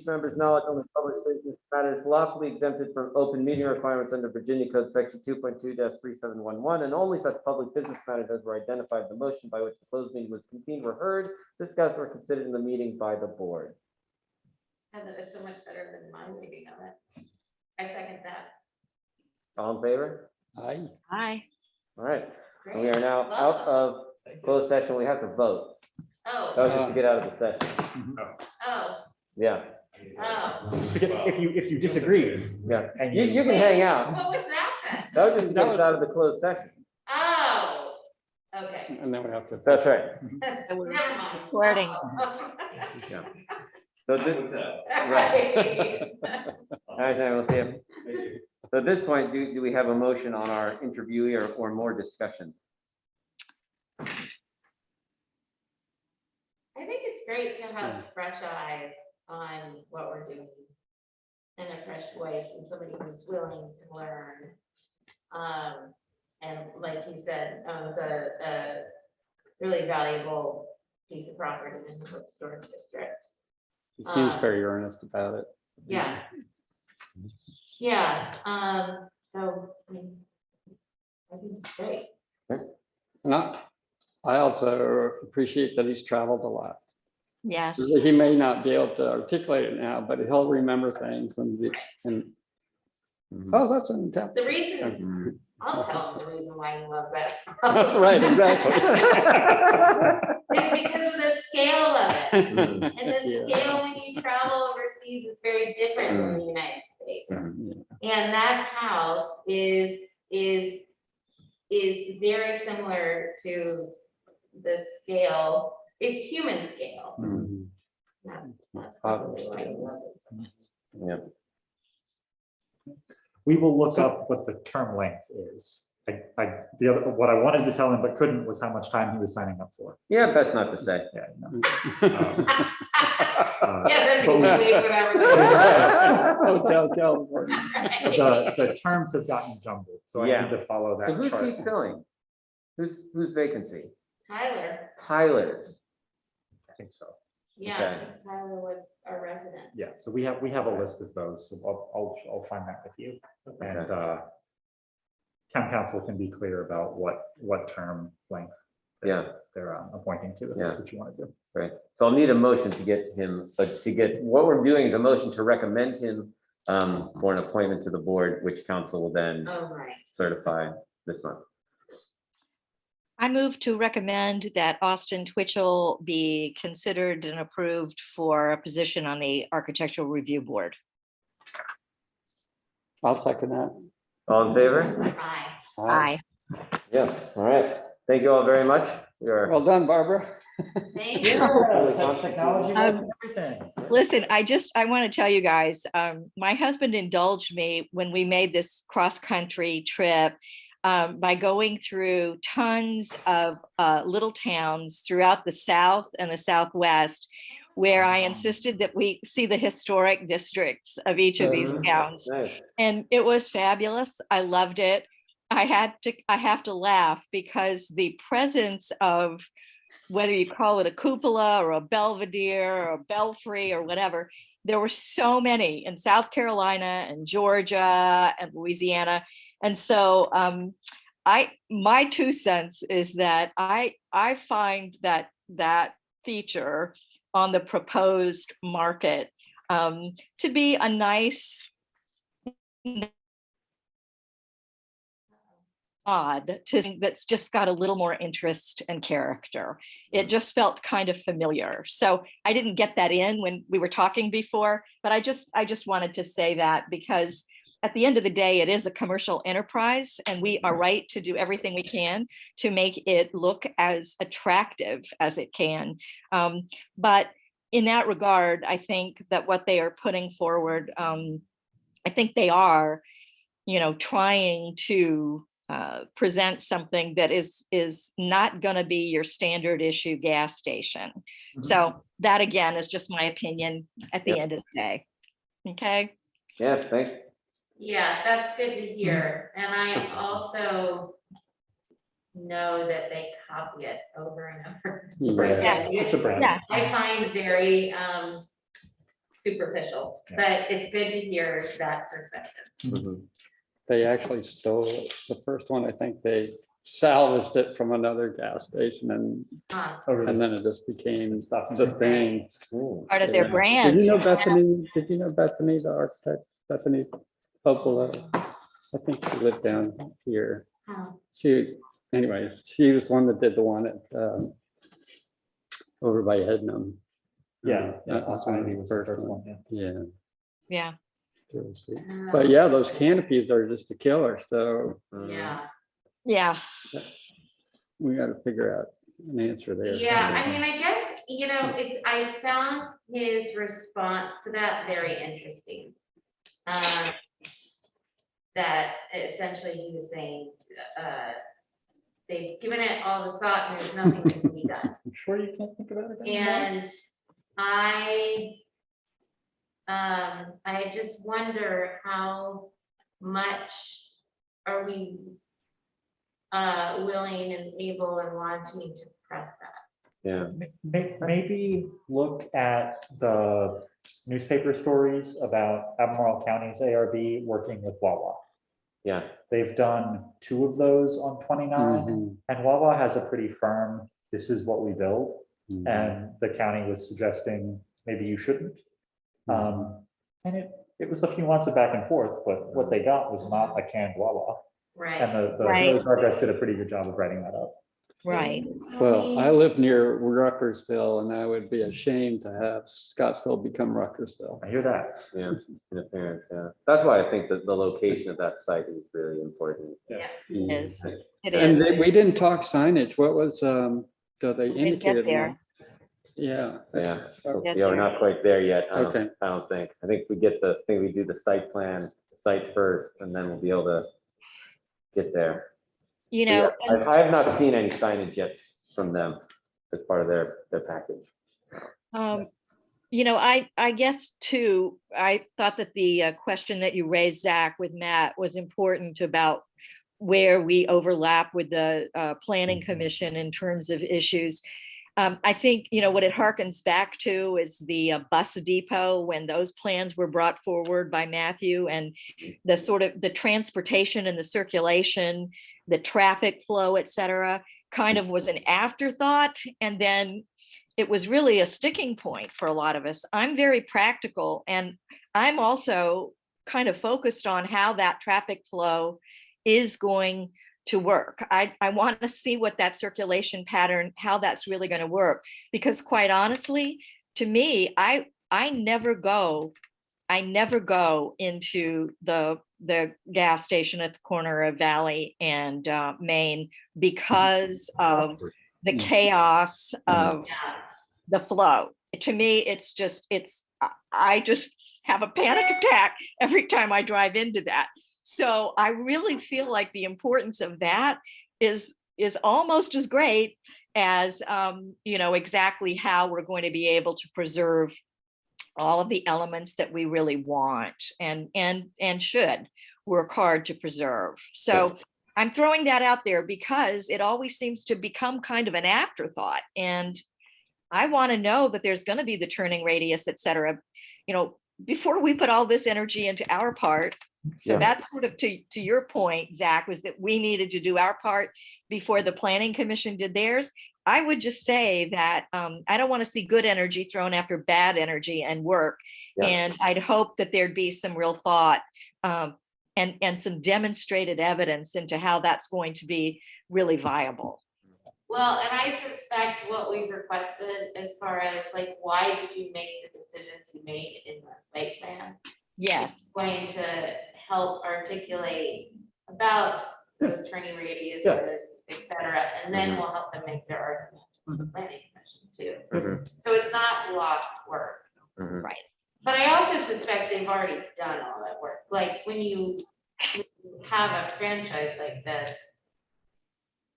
members' knowledge, only public business matters lawfully exempted from open meeting requirements under Virginia Code Section 2.2-3711, and only such public business matters as were identified in the motion by which the closed meeting was convened were heard, discussed, or considered in the meeting by the board. And that is so much better than my reading of it. I second that. All in favor? Aye. Aye. All right. Great. And we are now out of closed session. We have to vote. That Oh, was just to get out of the session. oh, Yeah. oh. If you disagree, Yeah. and You can hang out. What was that then? That was just to get us out of the closed session. Oh, okay. And then we have to. That's right. Never mind. Recording. Yeah. So this, Right. all right, then we'll see you. So at this point, do we have a motion on our interviewee or more discussion? I think it's great to have fresh eyes on what we're doing and a fresh voice and somebody who's willing to learn. And like you said, it's a really valuable piece of property in the historic district. He seems very earnest about it. Yeah. Yeah, so I mean, I think it's great. And I also appreciate that he's traveled a lot. Yes. He may not be able to articulate it now, but he'll remember things and oh, that's in town. The reason, I'll tell him the reason why he loves that. Right, exactly. It's because of the scale of it. And the Yeah. scale when you travel overseas is very different than the United States. Yeah. And that house is very similar to the scale, it's human scale. Mhm. That's not probably why he loves it so much. Yeah. we will look up what the term length is. What I wanted to tell him but couldn't was how much time he was signing up for. Yeah, best not to say. Yeah, no. Yeah, that's but we- exactly what I was. Hotel California. the terms have gotten jumbled, so I Yeah. need to follow that So who's chart. he filling? Who's vacancy? Tyler, Tyler's. I think so. yeah, Okay. Tyler was our resident. Yeah, so we have a list of those, so I'll find that with you. And town council can be clear about what term length they're appointing to, if that's what you want to do. Right. So I'll need a motion to get him, what we're doing is a motion to recommend him for an appointment to the board, which council will then Oh, right. certify this month. I move to recommend that Austin Twitchell be considered and approved for a position on the Architectural Review Board. I'll second that. All in favor? Bye. Aye. Yeah. All right. Thank you all very much. We are. Well done, Barbara. Thank you. Technology, Um, everything. Listen, I want to tell you guys, my husband indulged me when we made this cross-country trip by going through tons of little towns throughout the South and the Southwest, where I insisted that we see the historic districts of each of these towns. Nice. And it was fabulous. I loved it. I have to laugh because the presence of, whether you call it a cupola or a belvedere or a belfry or whatever, there were so many in South Carolina and Georgia and Louisiana. And so my 2 cents is that I find that feature on the proposed market to be a nice nod to that's just got a little more interest and character. It just felt kind of familiar. So I didn't get that in when we were talking before, but I just wanted to say that because at the end of the day, it is a commercial enterprise and we are right to do everything we can to make it look as attractive as it can. But in that regard, I think that what they are putting forward, I think they are, trying to present something that is not going to be your standard issue gas station. So that again is just my opinion at the end of the day. Okay. Yeah, thanks. Yeah, that's good to hear. And I also know that they copy it over and over. It's a brand. Yeah. It's a brand. Yeah. I find very superficial, Yeah. but it's good to hear that perspective. Mhm. They actually stole it. The first one, I think they salvaged it from another gas station and then it just became Stuff. the thing. Ooh. Part of their Yeah. brand. Did you know Bethany, the architect, Bethany Popola? I think she lived down here. Oh. Anyway, she was the one that did the one at, over by Ednam. Yeah. That was one of Ivy the was the first first ones. one, yeah. Yeah. Yeah, Really sweet. But yeah, those canopies are just a killer, so Yeah. yeah. we gotta figure out an answer there. Yeah, I mean, I guess, I found his response to that very interesting. That essentially he was saying, they've given it all the thought and there's nothing that can be done. I'm sure you can't think about it anymore. And I just wonder how much are we willing and able and wanting to press that? Yeah, Maybe look at the newspaper stories about Albemarle County's ARB working with Wawa. yeah, They've done 2 of those on 29, Mhm. and Wawa has a pretty firm, this is what we build. Mhm. And the county was suggesting maybe you shouldn't. And it was a few months of back and forth, but what they got was not a canned Wawa. Right. And the Right. Village Progress did a pretty good job of writing that up. Right. Well, I live near Ruckersville and I would be ashamed to have Scottsville become Ruckersville. I hear that. yeah, interference, yeah. That's why I think that the location of that site is really important. Yeah. It is. It And is. we didn't talk signage. What was, do they We'll get indicated? there. one? Yeah. Yeah, Oh, Get yeah, we're there. not quite there yet. Okay. I don't think. I think we do the site plan, the site first, and then we'll be able to get there. You But know, yeah, I have not seen any signage yet from them as part of their package. I guess too, I thought that the question that you raised, Zach, with Matt was important about where we overlap with the planning commission in terms of issues. I think, what it harkens back to is the bus depot, when those plans were brought forward by Matthew, and the sort of the transportation and the circulation, the traffic flow, et cetera, kind of was an afterthought. And then it was really a sticking point for a lot of us. I'm very practical, and I'm also kind of focused on how that traffic flow is going to work. I want to see what that circulation pattern, how that's really going to work, because quite honestly, to me, I never go into the gas station at the corner of Valley and Main because of the chaos of the flow. To me, I just have a panic attack every time I drive into that. So I really feel like the importance of that is almost as great as exactly how we're going to be able to preserve all of the elements that we really want and should work hard to preserve. So I'm throwing that out there because it always seems to become kind of an afterthought. And I want to know that there's going to be the turning radius, et cetera, before we put all this energy into our part. So that's sort of to your point, Zach, was that we needed to do our part before the planning commission did theirs. I would just say that I don't want to see good energy thrown after bad energy and work. Yeah. And I'd hope that there'd be some real thought and some demonstrated evidence into how that's going to be really viable. Well, and I suspect what we've requested as far as like, why did you make the decisions you made in the site plan? Yes. It's going to help articulate about those turning radiuses, et cetera, and then we'll help them make their argument to the planning commission too. Mhm. So it's not lost work. Mhm. Right. But I also suspect they've already done all that work. Like when you have a franchise like this,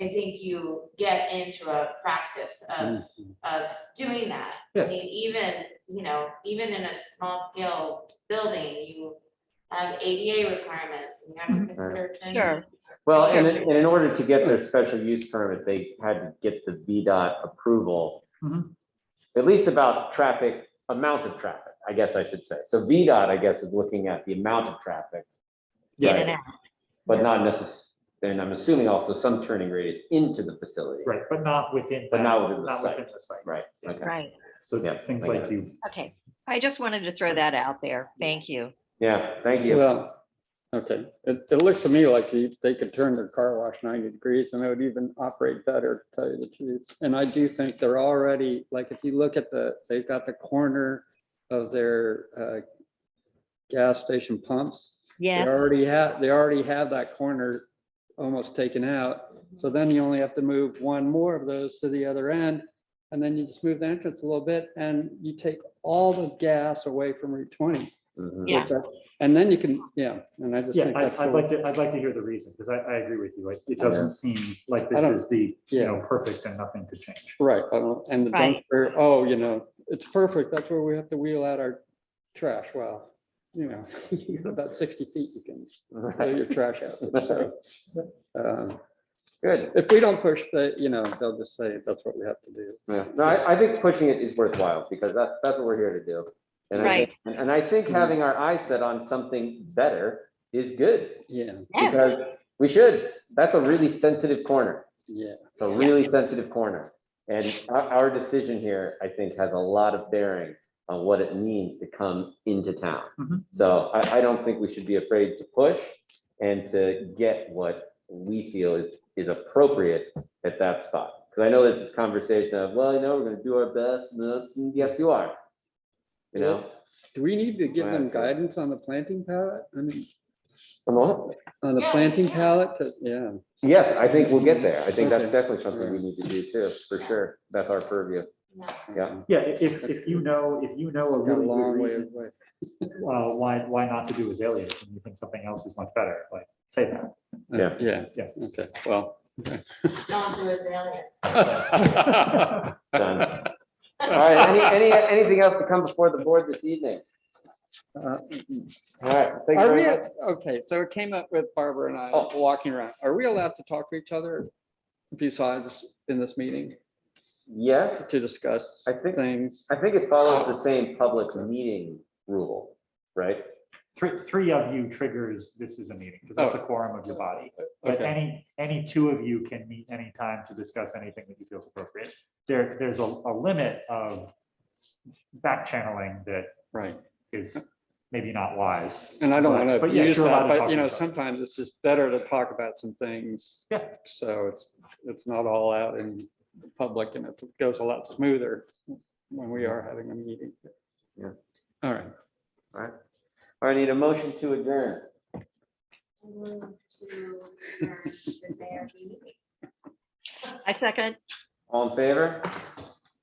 I think you get into a practice of doing that. Yeah. I mean, even in a small scale building, you have ADA requirements and you have to consider. Sure. Well, and in order to get their special use permit, they had to get the VDOT approval, at least about amount of traffic. I guess I should say. So VDOT, I guess, is looking at the amount of traffic. In right, and out. But not necessarily, and I'm assuming also some turning radius into the facility. Right, but not within. But that- not within the Not site. within the site. Right, okay. Right. So Yeah, things I like got it. you, Okay. I just wanted to throw that out there. Thank you. Yeah, thank you. Well, okay, it looks to me like they could turn their car wash 90 degrees and it would even operate better, to tell you the truth. And I do think they're already, like, if you look at they've got the corner of their gas station pumps. Yes. They already have that corner almost taken out. So then you only have to move one more of those to the other end. And then you just move the entrance a little bit and you take all the gas away from Route 20. Mhm. Yeah. And then you can, and I just yeah, think that's. I'd like to hear the reasons, because I agree with you. Like, it doesn't seem like I this don't- is the, you yeah. know, perfect and nothing could change. Right, and the Right. dumpster, it's perfect, that's where we have to wheel out our trash, well, about 60 feet, you can throw your trash out. So, Good. if we don't push they'll just say that's what we have to do. Yeah, no, I think pushing it is worthwhile because that's what we're here to do. And I think, and I think having our eyes set on something better is good Yeah, Yes. because we should. That's a really sensitive corner. yeah, It's a really sensitive corner. And our decision here, I think, has a lot of bearing on what it means to come into town. Mhm. So I don't think we should be afraid to push and to get what we feel is appropriate at that spot. Because I know there's this conversation of, well, we're going to do our best. No, yes, you are. do we need to give them Right. guidance on the planting palette? I mean, On what? on the Yeah, planting yeah. palette, 'cause, yeah, Yes, I think we'll get there. I think that's Okay. definitely something we need to do too, for sure. That's our purview. Yeah. Yeah. Yeah, if you know a got a really long good way reason, away. why not to do azaleas and you think something else is much better, like, say that. Yeah. Yeah, okay, well. Don't do azaleas. Done. All right, anything else to come before the board this evening? Uh, All right, thank you Are very we, much. okay, so it came up with Barbara and I Oh. walking around. Are we allowed to talk to each other besides in this meeting Yes, to discuss I think- things? I think it follows the same public meeting rule, right? Three of you triggers, this is a meeting, because that's a quorum of your body. But Okay, any two of you can meet anytime to discuss anything that you feel is appropriate. There's a limit of back channeling that right. is maybe not wise. And I don't want to But yeah, abuse you're allowed that, to talk but to each other. sometimes it's just better to talk about some things. Yeah. So it's not all out in public and it goes a lot smoother when we are having a meeting. Yeah. All right. All right. I need a motion to adjourn. I move to adjourn this ARB meeting. I second. All in favor?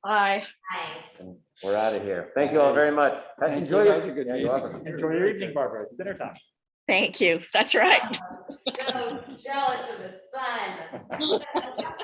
Aye. Hi. We're out of here. Thank you all very much. Thank you. Enjoy That was your. a good Yeah, you're meeting. welcome. Enjoy your evening, Barbara. It's dinner time. Thank you. That's right. So jealous of the sun.